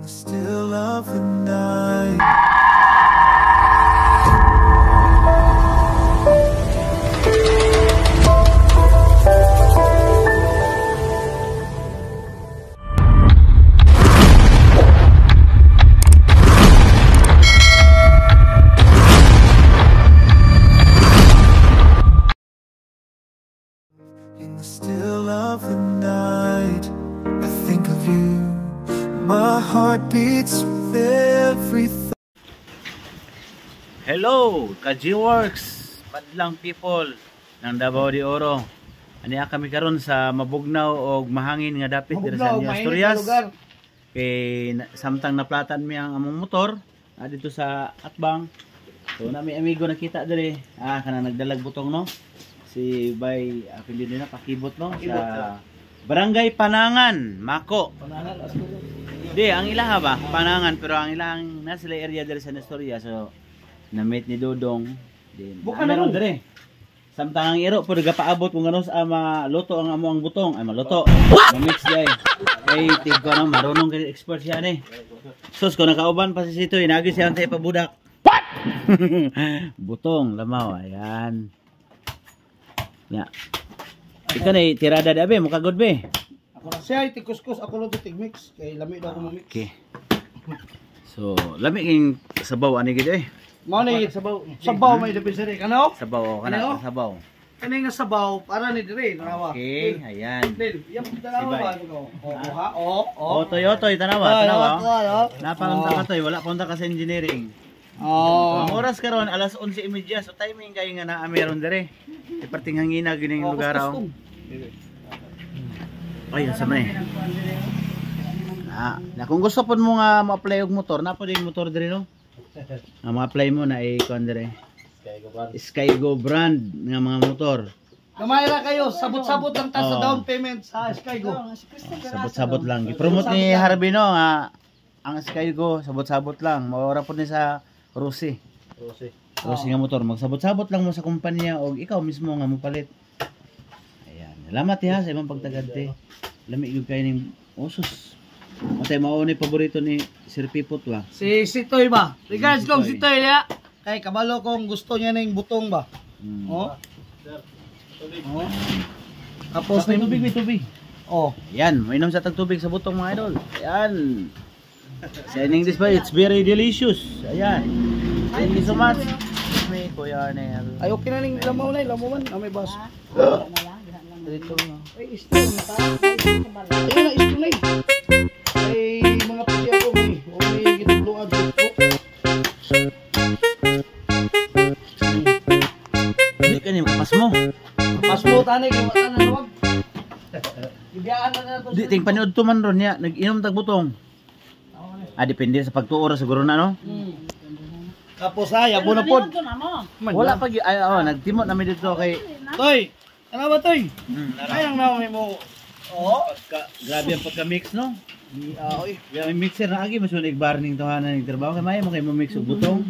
the still of the night. In the still of the night, I think of you. My heart beats with every thought. Hello, Ka-G-Works, padlang people ng Davao de Oro. Aniya kami karon sa mabugnaw o mahangin nga dapit diri sa Asturias. Kay samtang naplatan mi ang among motor dito sa Atbang. So nami amigo nakita diri. Kana nagdalag butong no. Si Bay apelyido na Pakibot no sa Barangay Panangan, Mako. Panangan Di, ang ilaha ba? Panangan, pero ang ilang nasa area diri sa Asturias. So na-meet ni Dodong din. Meron dire. Samtang ang iro pud gapaabot kung ano sa maluto ang amo ang butong ay maluto. Ma-mix jay. Ay tig ko na marunong kay expert siya ni. Sus ko nakauban pa si Sito, inagi siya antay pabudak. What? Butong lamaw, ayan. Ya. Ikaw na tirada dabe mo kagod be. Ako na siya itikuskus ako lang tig-mix kay lami daw ako mo-mix. Okay. So, lami king sabaw ani gid eh. Mao ni sabaw may depende kano? Sabaw kana sabaw. Kani nga sabaw para ni dire tanawa. Okay, ayan. Dil, yang tanawa ba ko? Ha? Toy tanawa. Napangunta ka toy, wala punta ka sa engineering. Ang oras karon alas 11:30 so timing kay nga naa meron dire. Iparting hangina gining lugar raw. Ay, sa may. Na kung gusto pod mo nga ma-apply og motor, na pod yung motor dire no. Ma-apply mo na i-kon dire. Skygo brand nga mga motor. Gamayra kayo, sabot-sabot lang ta sa down payment sa Skygo. Sabot-sabot lang. I-promote ni Harvey no nga ang Skygo, sabot-sabot lang. Mawara pod ni sa Rossi nga motor. Magsabot-sabot lang mo sa kumpanya o ikaw mismo nga mo palit. Ayan. Salamat ha sa imong pagtagadte. Lami gyud kay ning usos. Matay mao ni paborito ni Sir Pipot ba? Si Sitoy ba? Regards kong Sitoy ya. Kay kabalo kong gusto niya ning butong ba. Oh. Tapos May tubig. Oh. Yan, mainom sa tagtubig sa butong mga idol. Ayan. Saying this ba, it's very delicious. Ayan. Thank you so much. May Kuya Arnel. Ay okay na ning lamaw na, lamawan. May bas. Dito. Ay, istin ta. Ayun na istin na. Ay mga pati ako may. Okay, gituluan dito. Hindi ka niya kapas mo. Pas mo tanay kay wala na wag. Ibiyaan na to. Di ting panood to man ron niya, nag-inom tag butong. Depende sa pagtuo siguro na no. Tapos ay abo na pod. Wala pag nagtimot namin dito kay Toy. Ano ba toy? Ay ang namin mo. Oh, grabe ang pagka-mix no. Oy. May mixer na agi masunig barning tahanan ng trabaho kay may mo kay mo mix og butong.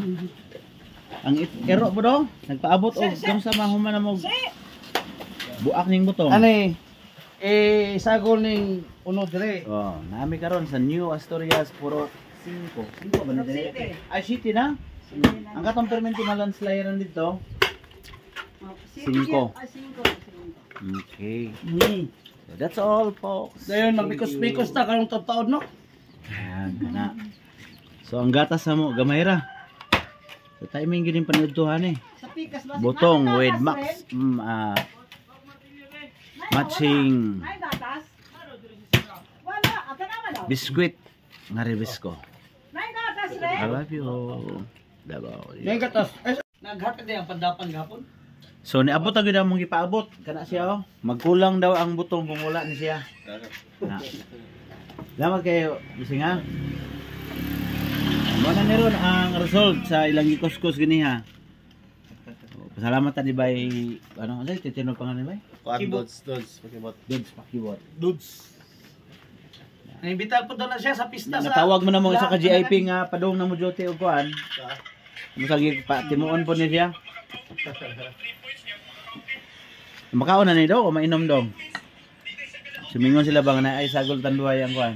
Ang ero mo do, nagpaabot og kung sa mahuman na mo. Buak ning butong. Ani sagol ning uno dire. Oh, nami karon sa New Asturias puro 5 ba ni dire? Ay city na. Ang katong permenti malandslayeran dito. 5. Okay. So that's all folks. Dayon magpikos-pikos ta karong taon no. Ayan, kana. So ang gatas sa mo gamay ra. So timing gyud yung panudtuhan eh. Butong with max matching biskuit nga Ribisco. I love you. Davao. May gatas. Naghatid ang pandapan gapon. So niabot ta gyud among gipaabot kana siya oh. Magkulang daw ang butong bumula ni siya. Salamat kayo bisinga. Mo na niron ang result sa ilang gikuskus gini ha. Pasalamat ta di bay ano say titino pangalan bay? Pakibot. Dudes. Naimbita po daw na siya sa pista sa. Natawag mo na mo isa ka GIP nga padung na mo duty og kuan. Musag pa timuon po ni siya. Makaon na ni daw o mainom daw. Sumingon sila ba nga na ay sagol tanduay ang kuan.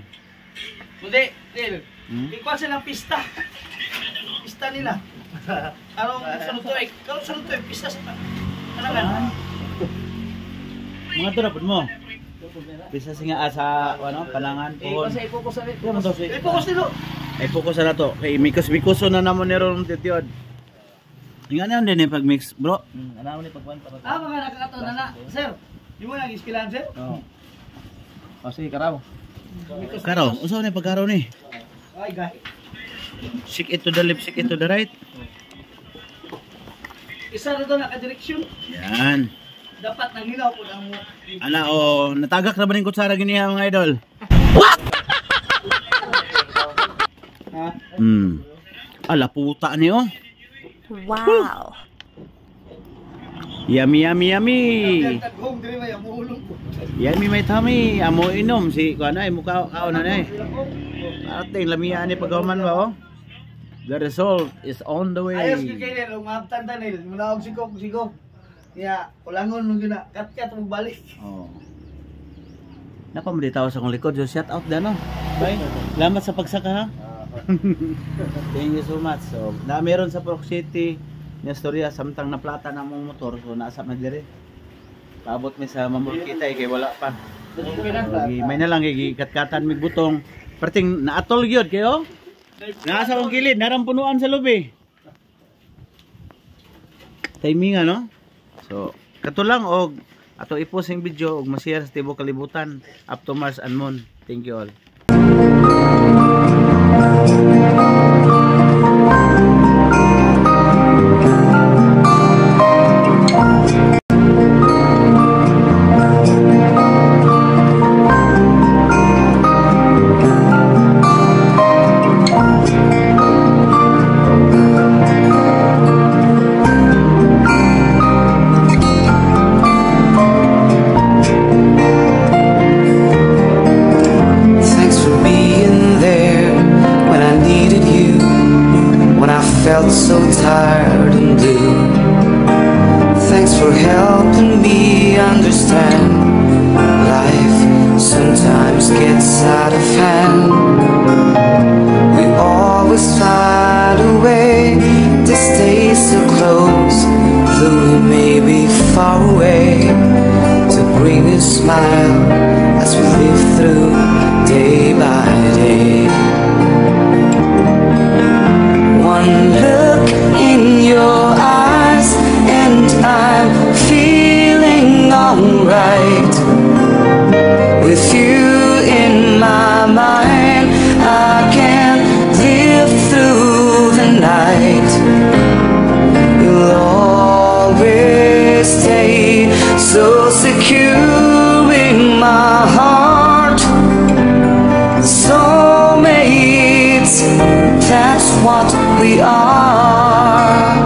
Hindi, Dil. Hmm? Ikuha silang pista. Pista nila. Anong sunod to eh? Anong sunod to eh? Pista sa... Ano nga? Mga turapod mo. Bisa singa sa ano, palangan pohon. Ipokus sa Ano man to si? Ipokus nilo. Ay fokus na to. Kay mikos-mikoso na namon ni ron titiod. Nga na din pag mix, bro. Ano ni pagkuan para? Mga nakakataon na na. Sir, di mo nang iskilan, sir? Oo. Oh, sige, karaw. Karo, usaw ni pagkaro ni. Ay, gahi. Sick it to the left, sick it to the right. Isa na doon naka-direksyon. Yan. Dapat nang hilaw po ang... Ana natagak na ba ning kutsara giniha mga idol? Ha? Ala puta ni oh. Wow. Yummy yummy yummy. Tag-home dire may amulong po. Yummy may tummy. Amo inom si kuan ay mukha kaon na eh. Ating lamian ni pagaman ba oh. The result is on the way. Ayos ko kayo nil, umabtan ta nil. Muna og sigog. Kaya, kulangon nung yun na, kat-kat mo balik. Oh. Napamalitaw sa kong likod. So shout out na no. Bye. Salamat sa pagsaka ha. Thank you so much. So, na meron sa Proc City na storya samtang na plata na mong motor. So naasap na dire. Paabot mi sa Mamurkita kay wala pa. May na lang kat-katan mig butong. Perting naatol gyud kayo. Nasa kong kilid, narampunuan sa lobby. Timing ano? So, kato lang og ato i-post ang video og ma-share sa tibuok kalibutan up to Mars and Moon. Thank you all. Thanks for being there when I needed you, when I felt so tired and blue. Thanks for helping me understand life sometimes gets out of hand. We always find a way to stay so close, though we may be far away, to bring a smile as we live through day by day. One look in your eyes and I'm feeling alright. With you in my mind, I can live through the night. You'll always stay so secure in my heart. Soulmates, that's what we are.